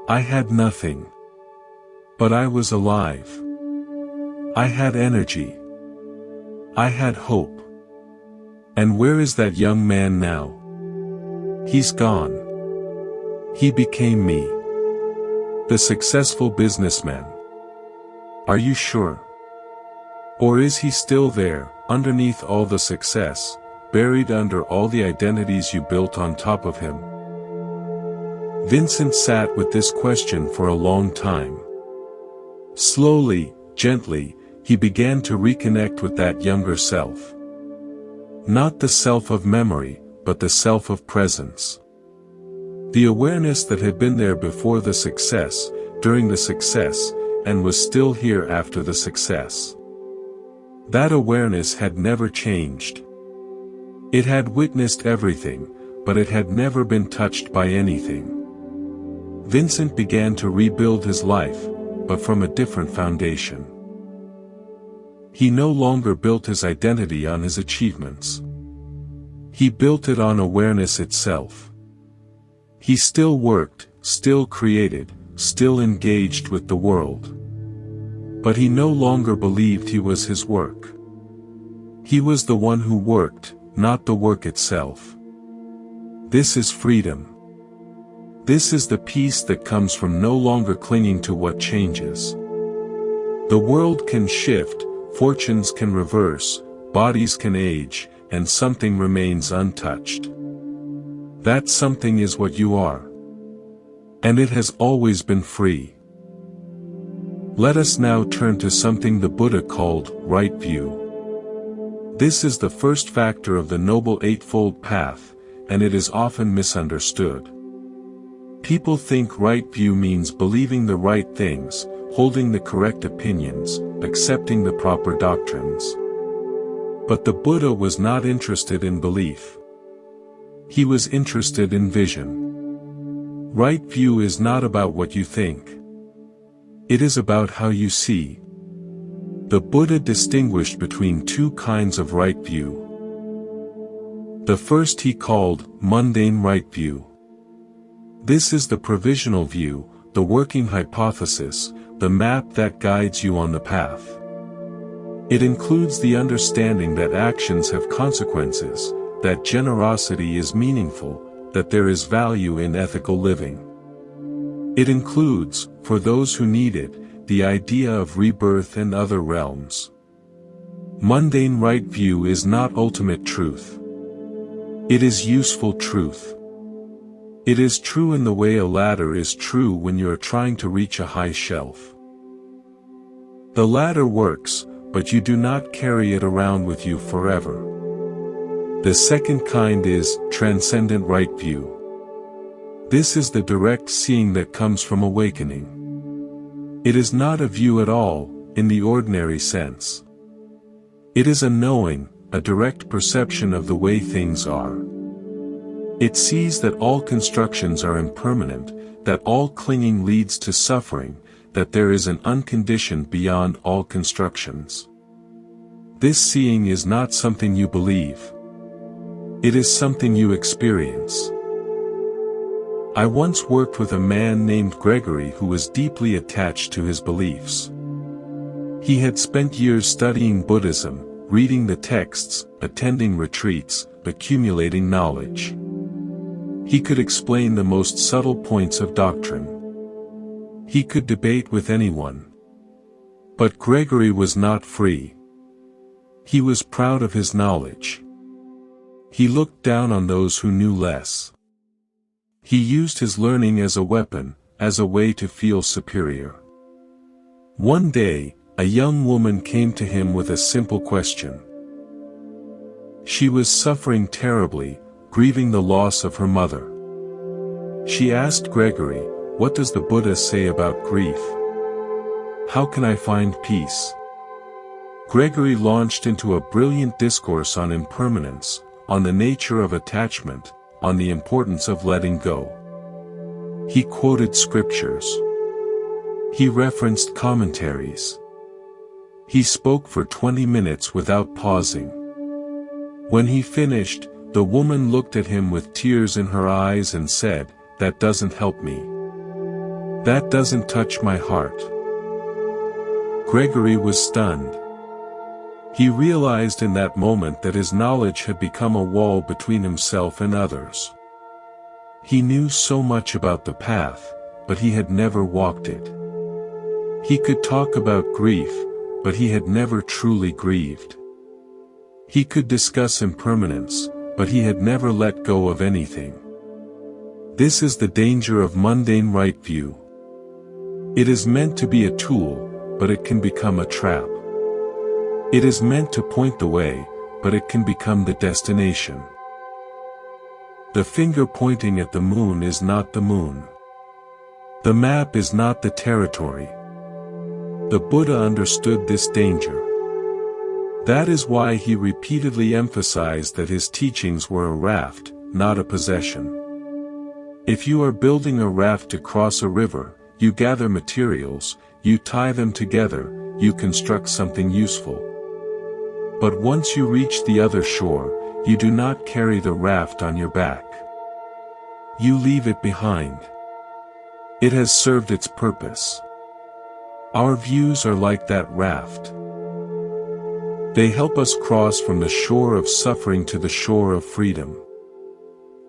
I had nothing. But I was alive. I had energy. I had hope. And where is that young man now? He's gone. He became me. The successful businessman. Are you sure? Or is he still there, underneath all the success, buried under all the identities you built on top of him? Vincent sat with this question for a long time. Slowly, gently, he began to reconnect with that younger self. Not the self of memory, but the self of presence. The awareness that had been there before the success, during the success, and was still here after the success. That awareness had never changed. It had witnessed everything, but it had never been touched by anything. Vincent began to rebuild his life, but from a different foundation. He no longer built his identity on his achievements. He built it on awareness itself. He still worked, still created, still engaged with the world. But he no longer believed he was his work. He was the one who worked, not the work itself. This is freedom. This is the peace that comes from no longer clinging to what changes. The world can shift, fortunes can reverse, bodies can age, and something remains untouched. That something is what you are. And it has always been free. Let us now turn to something the Buddha called right view. This is the first factor of the Noble Eightfold Path, and it is often misunderstood. People think right view means believing the right things, holding the correct opinions, accepting the proper doctrines. But the Buddha was not interested in belief. He was interested in vision. Right view is not about what you think. It is about how you see. The Buddha distinguished between two kinds of right view. The first he called mundane right view. This is the provisional view, the working hypothesis, the map that guides you on the path. It includes the understanding that actions have consequences, that generosity is meaningful, that there is value in ethical living. It includes, for those who need it, the idea of rebirth and other realms. Mundane right view is not ultimate truth. It is useful truth. It is true in the way a ladder is true when you are trying to reach a high shelf. The ladder works, but you do not carry it around with you forever. The second kind is transcendent right view. This is the direct seeing that comes from awakening. It is not a view at all, in the ordinary sense. It is a knowing, a direct perception of the way things are. It sees that all constructions are impermanent, that all clinging leads to suffering, that there is an unconditioned beyond all constructions. This seeing is not something you believe. It is something you experience. I once worked with a man named Gregory who was deeply attached to his beliefs. He had spent years studying Buddhism, reading the texts, attending retreats, accumulating knowledge. He could explain the most subtle points of doctrine. He could debate with anyone. But Gregory was not free. He was proud of his knowledge. He looked down on those who knew less. He used his learning as a weapon, as a way to feel superior. One day, a young woman came to him with a simple question. She was suffering terribly, grieving the loss of her mother. She asked Gregory, "What does the Buddha say about grief? How can I find peace?" Gregory launched into a brilliant discourse on impermanence, on the nature of attachment, on the importance of letting go. He quoted scriptures. He referenced commentaries. He spoke for 20 minutes without pausing. When he finished, the woman looked at him with tears in her eyes and said, "That doesn't help me. That doesn't touch my heart." Gregory was stunned. He realized in that moment that his knowledge had become a wall between himself and others. He knew so much about the path, but he had never walked it. He could talk about grief, but he had never truly grieved. He could discuss impermanence, but he had never let go of anything. This is the danger of mundane right view. It is meant to be a tool, but it can become a trap. It is meant to point the way, but it can become the destination. The finger pointing at the moon is not the moon. The map is not the territory. The Buddha understood this danger. That is why he repeatedly emphasized that his teachings were a raft, not a possession. If you are building a raft to cross a river, you gather materials, you tie them together, you construct something useful. But once you reach the other shore, you do not carry the raft on your back. You leave it behind. It has served its purpose. Our views are like that raft. They help us cross from the shore of suffering to the shore of freedom.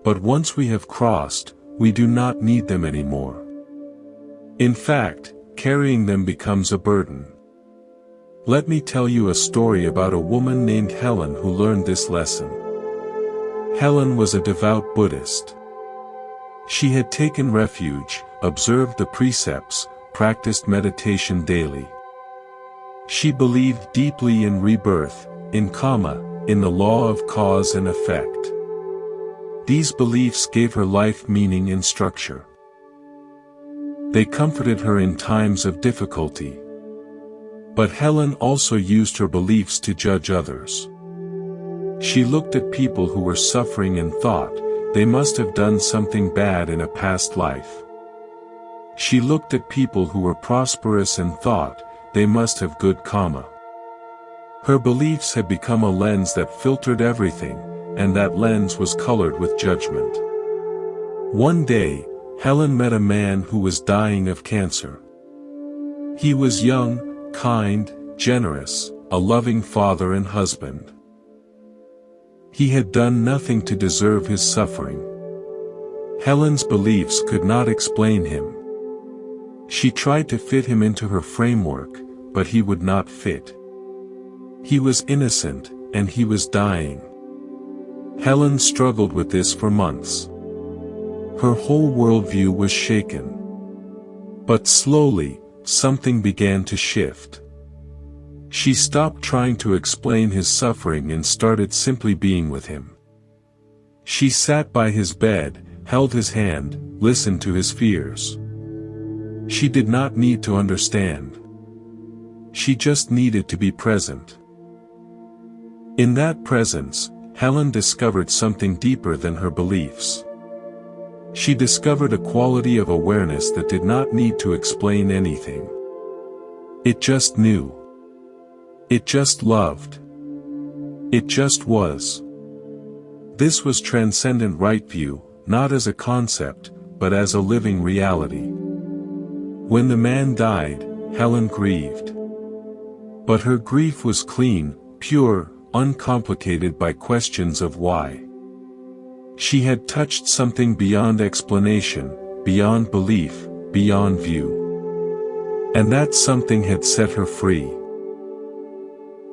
But once we have crossed, we do not need them anymore. In fact, carrying them becomes a burden. Let me tell you a story about a woman named Helen who learned this lesson. Helen was a devout Buddhist. She had taken refuge, observed the precepts, practiced meditation daily. She believed deeply in rebirth, in karma, in the law of cause and effect. These beliefs gave her life meaning and structure. They comforted her in times of difficulty. But Helen also used her beliefs to judge others. She looked at people who were suffering and thought, they must have done something bad in a past life. She looked at people who were prosperous and thought, they must have good karma. Her beliefs had become a lens that filtered everything, and that lens was colored with judgment. One day, Helen met a man who was dying of cancer. He was young, kind, generous, a loving father and husband. He had done nothing to deserve his suffering. Helen's beliefs could not explain him. She tried to fit him into her framework, but he would not fit. He was innocent, and he was dying. Helen struggled with this for months. Her whole worldview was shaken. But slowly, something began to shift. She stopped trying to explain his suffering and started simply being with him. She sat by his bed, held his hand, listened to his fears. She did not need to understand. She just needed to be present. In that presence, Helen discovered something deeper than her beliefs. She discovered a quality of awareness that did not need to explain anything. It just knew. It just loved. It just was. This was transcendent right view, not as a concept, but as a living reality. When the man died, Helen grieved. But her grief was clean, pure, uncomplicated by questions of why. She had touched something beyond explanation, beyond belief, beyond view. And that something had set her free.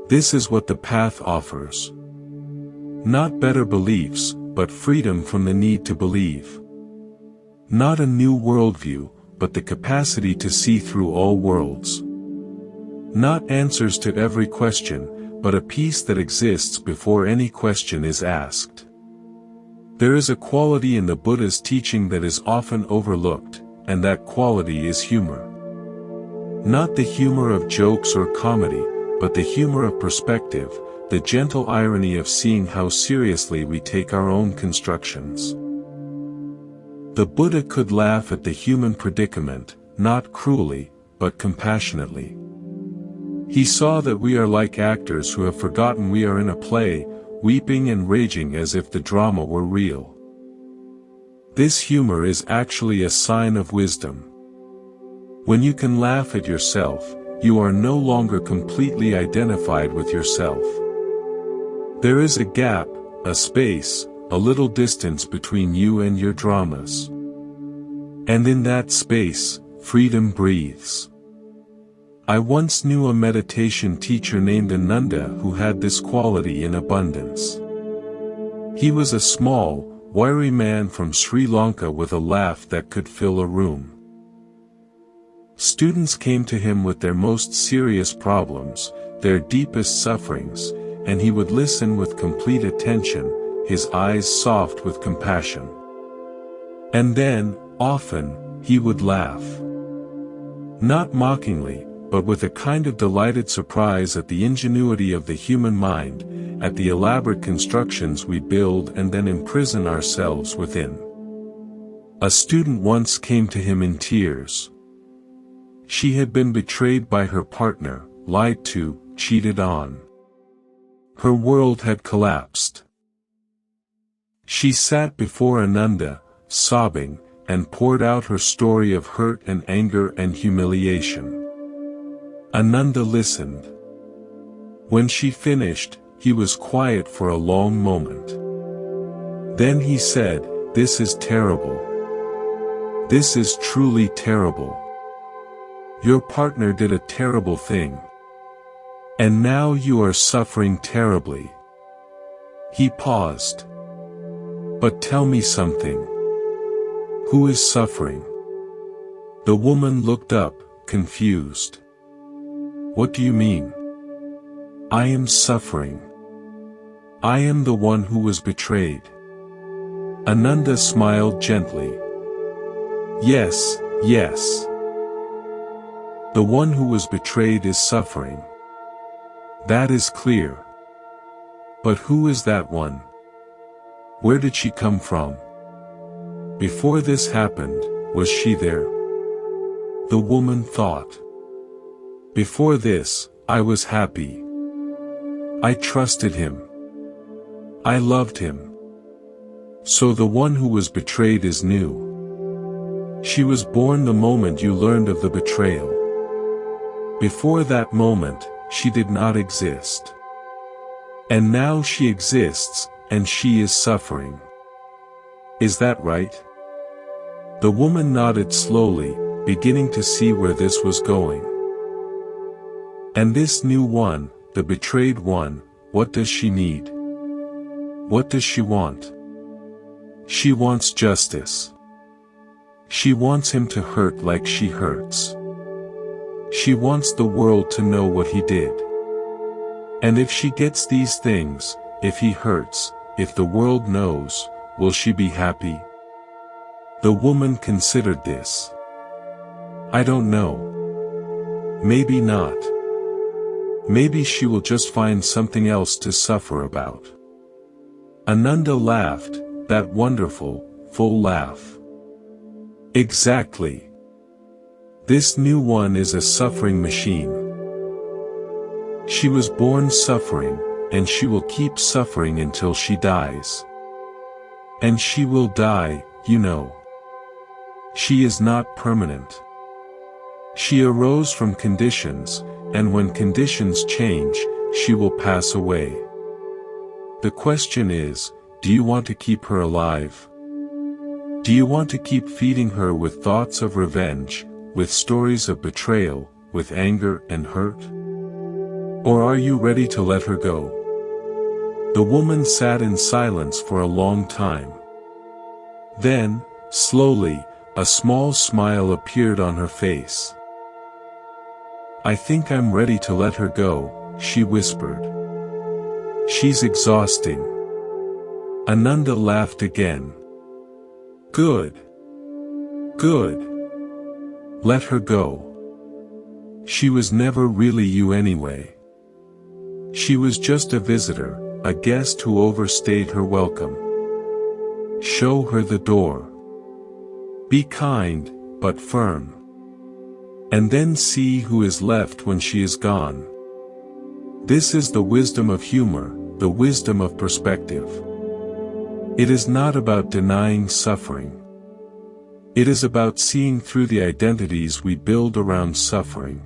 This is what the path offers. Not better beliefs, but freedom from the need to believe. Not a new worldview, but the capacity to see through all worlds. Not answers to every question, but a peace that exists before any question is asked. There is a quality in the Buddha's teaching that is often overlooked, and that quality is humor. Not the humor of jokes or comedy, but the humor of perspective, the gentle irony of seeing how seriously we take our own constructions. The Buddha could laugh at the human predicament, not cruelly, but compassionately. He saw that we are like actors who have forgotten we are in a play, weeping and raging as if the drama were real. This humor is actually a sign of wisdom. When you can laugh at yourself, you are no longer completely identified with yourself. There is a gap, a space, a little distance between you and your dramas. And in that space, freedom breathes. I once knew a meditation teacher named Ananda who had this quality in abundance. He was a small, wiry man from Sri Lanka with a laugh that could fill a room. Students came to him with their most serious problems, their deepest sufferings, and he would listen with complete attention, his eyes soft with compassion. And then, often, he would laugh. Not mockingly, but with a kind of delighted surprise at the ingenuity of the human mind, at the elaborate constructions we build and then imprison ourselves within. A student once came to him in tears. She had been betrayed by her partner, lied to, cheated on. Her world had collapsed. She sat before Ananda, sobbing, and poured out her story of hurt and anger and humiliation. Ananda listened. When she finished, he was quiet for a long moment. Then he said, "This is terrible. This is truly terrible. Your partner did a terrible thing. And now you are suffering terribly." He paused. "But tell me something. Who is suffering?" The woman looked up, confused. "What do you mean?" "I am suffering. I am the one who was betrayed." Ananda smiled gently. "Yes, yes. The one who was betrayed is suffering. That is clear. But who is that one? Where did she come from? Before this happened, was she there?" The woman thought. "Before this, I was happy. I trusted him. I loved him. So the one who was betrayed is new. She was born the moment you learned of the betrayal. Before that moment, she did not exist. And now she exists, and she is suffering. Is that right?" The woman nodded slowly, beginning to see where this was going. "And this new one, the betrayed one, what does she need? What does she want?" "She wants justice. She wants him to hurt like she hurts. She wants the world to know what he did. And if she gets these things, if he hurts, if the world knows, will she be happy?" The woman considered this. "I don't know. Maybe not. Maybe she will just find something else to suffer about." Ananda laughed, that wonderful, full laugh. "Exactly. This new one is a suffering machine. She was born suffering, and she will keep suffering until she dies. And she will die, you know. She is not permanent. She arose from conditions, and when conditions change, she will pass away. The question is, do you want to keep her alive? Do you want to keep feeding her with thoughts of revenge, with stories of betrayal, with anger and hurt? Or are you ready to let her go?" The woman sat in silence for a long time. Then, slowly, a small smile appeared on her face. "I think I'm ready to let her go," she whispered. "She's exhausting." Ananda laughed again. "Good. Good. Let her go. She was never really you anyway. She was just a visitor, a guest who overstayed her welcome. Show her the door. Be kind, but firm. And then see who is left when she is gone. This is the wisdom of humor, the wisdom of perspective. It is not about denying suffering. It is about seeing through the identities we build around suffering.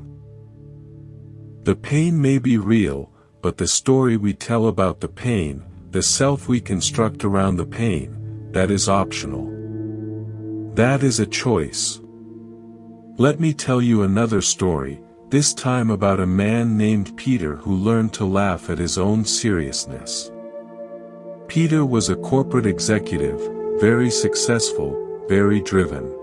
The pain may be real, but the story we tell about the pain, the self we construct around the pain, that is optional. That is a choice. Let me tell you another story, this time about a man named Peter who learned to laugh at his own seriousness. Peter was a corporate executive, very successful, very driven.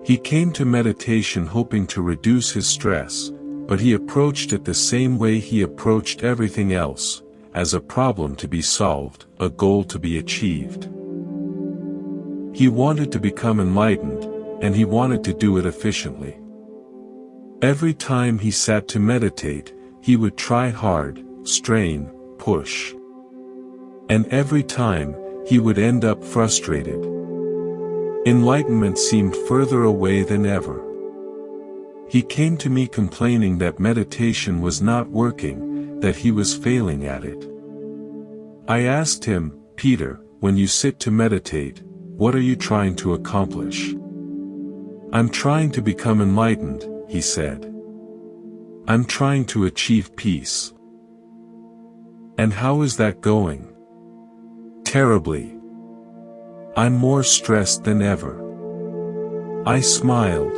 He came to meditation hoping to reduce his stress, but he approached it the same way he approached everything else, as a problem to be solved, a goal to be achieved. He wanted to become enlightened, and he wanted to do it efficiently. Every time he sat to meditate, he would try hard, strain, push. And every time, he would end up frustrated. Enlightenment seemed further away than ever. He came to me complaining that meditation was not working, that he was failing at it. I asked him, "Peter, when you sit to meditate, what are you trying to accomplish?" "I'm trying to become enlightened," he said. "I'm trying to achieve peace." "And how is that going?" "Terribly. I'm more stressed than ever." I smiled.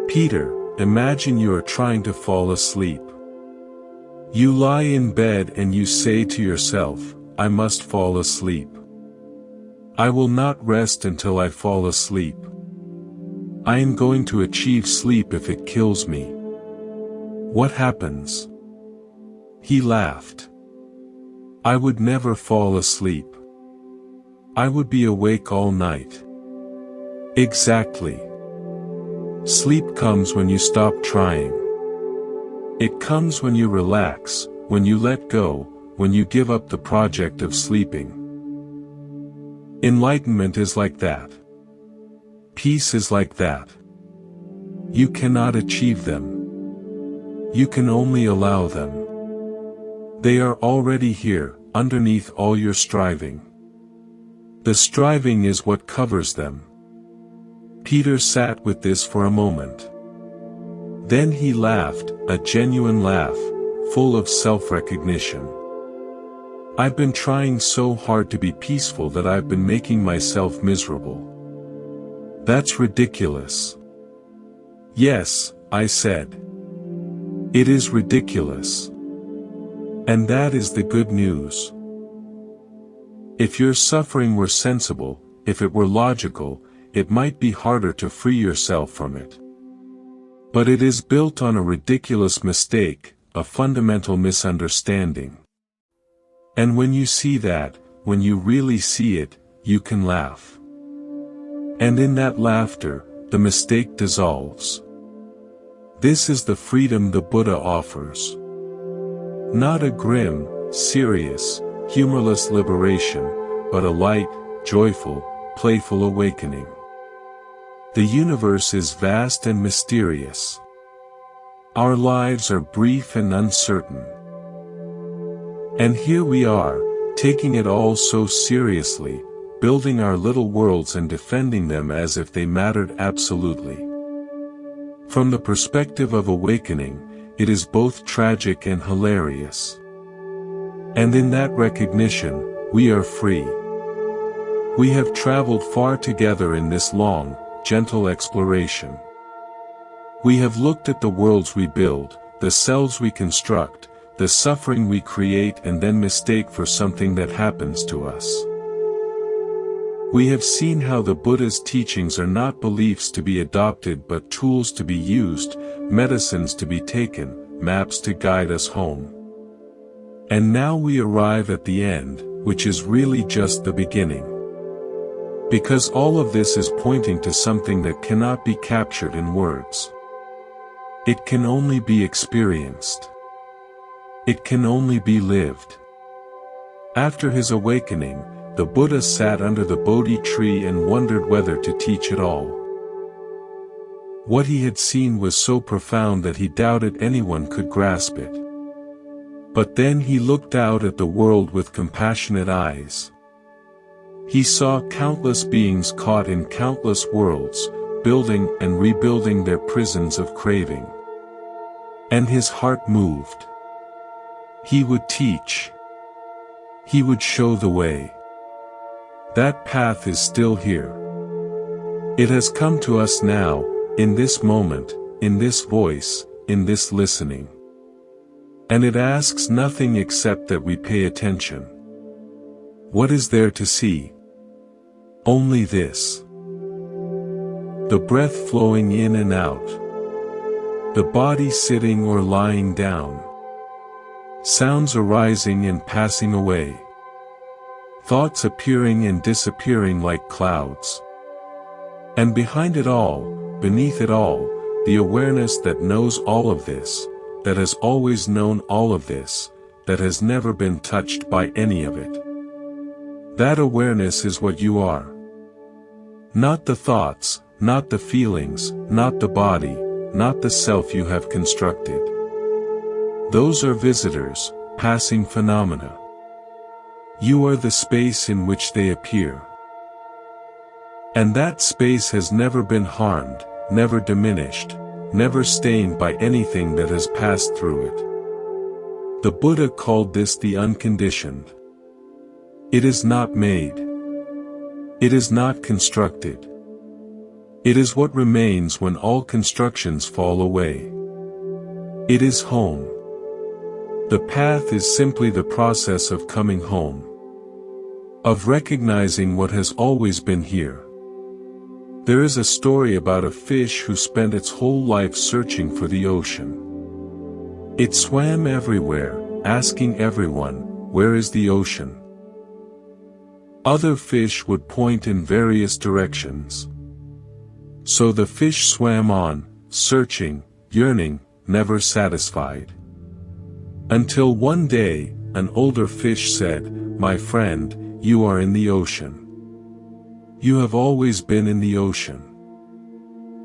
"Peter, imagine you are trying to fall asleep. You lie in bed and you say to yourself, 'I must fall asleep. I will not rest until I fall asleep. I am going to achieve sleep if it kills me.' What happens?" He laughed. "I would never fall asleep. I would be awake all night." Exactly. Sleep comes when you stop trying. It comes when you relax, when you let go, when you give up the project of sleeping. Enlightenment is like that. Peace is like that. You cannot achieve them. You can only allow them. They are already here, underneath all your striving. The striving is what covers them. Peter sat with this for a moment. Then he laughed, a genuine laugh, full of self-recognition. "I've been trying so hard to be peaceful that I've been making myself miserable. That's ridiculous." "Yes," I said. "It is ridiculous. And that is the good news. If your suffering were sensible, if it were logical, it might be harder to free yourself from it. But it is built on a ridiculous mistake, a fundamental misunderstanding. And when you see that, when you really see it, you can laugh. And in that laughter, the mistake dissolves. This is the freedom the Buddha offers. Not a grim, serious, humorless liberation, but a light, joyful, playful awakening. The universe is vast and mysterious. Our lives are brief and uncertain. And here we are, taking it all so seriously, building our little worlds and defending them as if they mattered absolutely. From the perspective of awakening, it is both tragic and hilarious. And in that recognition, we are free. We have traveled far together in this long, gentle exploration. We have looked at the worlds we build, the selves we construct, the suffering we create and then mistake for something that happens to us. We have seen how the Buddha's teachings are not beliefs to be adopted but tools to be used, medicines to be taken, maps to guide us home. And now we arrive at the end, which is really just the beginning. Because all of this is pointing to something that cannot be captured in words. It can only be experienced. It can only be lived. After his awakening, the Buddha sat under the Bodhi tree and wondered whether to teach at all. What he had seen was so profound that he doubted anyone could grasp it. But then he looked out at the world with compassionate eyes. He saw countless beings caught in countless worlds, building and rebuilding their prisons of craving. And his heart moved. He would teach. He would show the way. That path is still here. It has come to us now, in this moment, in this voice, in this listening. And it asks nothing except that we pay attention. What is there to see? Only this. The breath flowing in and out. The body sitting or lying down. Sounds arising and passing away. Thoughts appearing and disappearing like clouds. And behind it all, beneath it all, the awareness that knows all of this, that has always known all of this, that has never been touched by any of it. That awareness is what you are. Not the thoughts, not the feelings, not the body, not the self you have constructed. Those are visitors, passing phenomena. You are the space in which they appear. And that space has never been harmed, never diminished, never stained by anything that has passed through it. The Buddha called this the unconditioned. It is not made. It is not constructed. It is what remains when all constructions fall away. It is home. The path is simply the process of coming home. Of recognizing what has always been here. There is a story about a fish who spent its whole life searching for the ocean. It swam everywhere, asking everyone, "Where is the ocean?" Other fish would point in various directions. So the fish swam on, searching, yearning, never satisfied. Until one day, an older fish said, "My friend, you are in the ocean. You have always been in the ocean.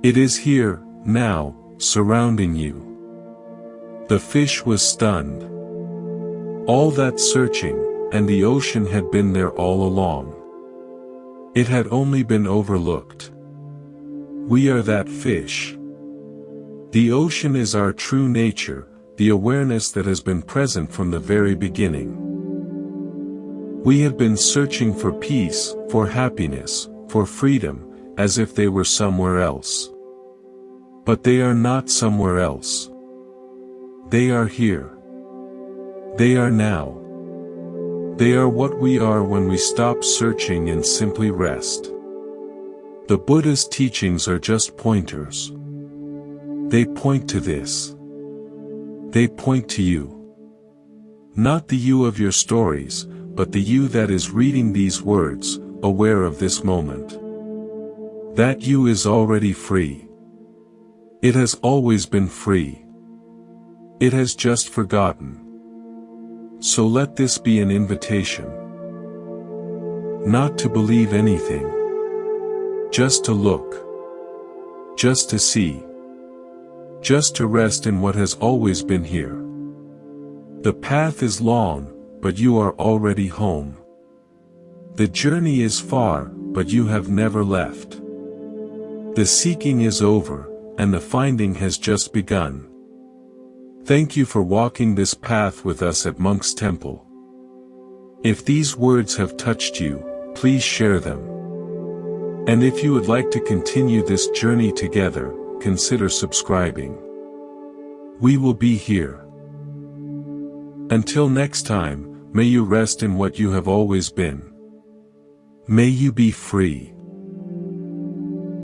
It is here, now, surrounding you." The fish was stunned. All that searching, and the ocean had been there all along. It had only been overlooked. We are that fish. The ocean is our true nature, the awareness that has been present from the very beginning. We have been searching for peace, for happiness, for freedom, as if they were somewhere else. But they are not somewhere else. They are here. They are now. They are what we are when we stop searching and simply rest. The Buddha's teachings are just pointers. They point to this. They point to you. Not the you of your stories, but the you that is reading these words, aware of this moment. That you is already free. It has always been free. It has just forgotten. So let this be an invitation. Not to believe anything. Just to look. Just to see. Just to rest in what has always been here. The path is long, but you are already home. The journey is far, but you have never left. The seeking is over, and the finding has just begun. Thank you for walking this path with us at Monk's Temple. If these words have touched you, please share them. And if you would like to continue this journey together, consider subscribing. We will be here. Until next time, may you rest in what you have always been. May you be free.